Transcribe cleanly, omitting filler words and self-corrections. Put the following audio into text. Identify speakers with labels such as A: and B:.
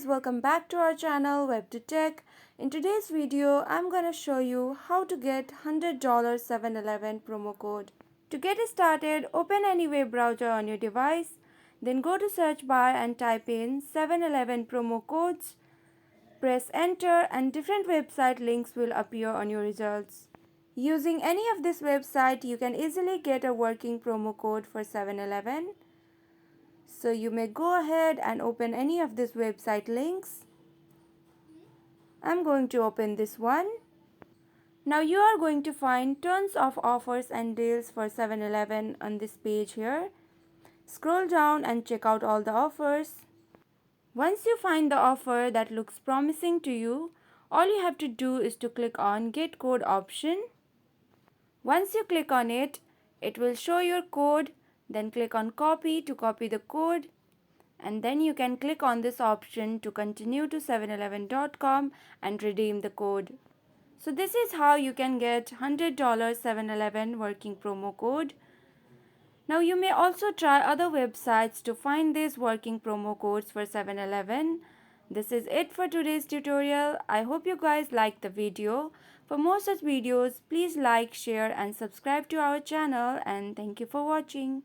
A: guys, welcome back to our channel WebToTech. In today's video, I'm gonna show you how to get $100 7-Eleven promo code. To get started, open any web browser on your device, then go to search bar and type in 7-Eleven promo codes. Press enter and different website links will appear on your results. Using any of this website, you can easily get a working promo code for 7-Eleven. So you may go ahead and open any of these website links. I'm going to open this one. Now you are going to find tons of offers and deals for 7-Eleven on this page here. Scroll down and check out all the offers. Once you find the offer that looks promising to you, all you have to do is to click on Get Code option. Once you click on it, it will show your code. Then click on Copy to copy the code. And then you can click on this option to continue to 7eleven.com and redeem the code. So this is how you can get $100 7-Eleven working promo code. Now you may also try other websites to find these working promo codes for 7-Eleven. This is it for today's tutorial. I hope you guys liked the video. For more such videos, please like, share and subscribe to our channel, and thank you for watching.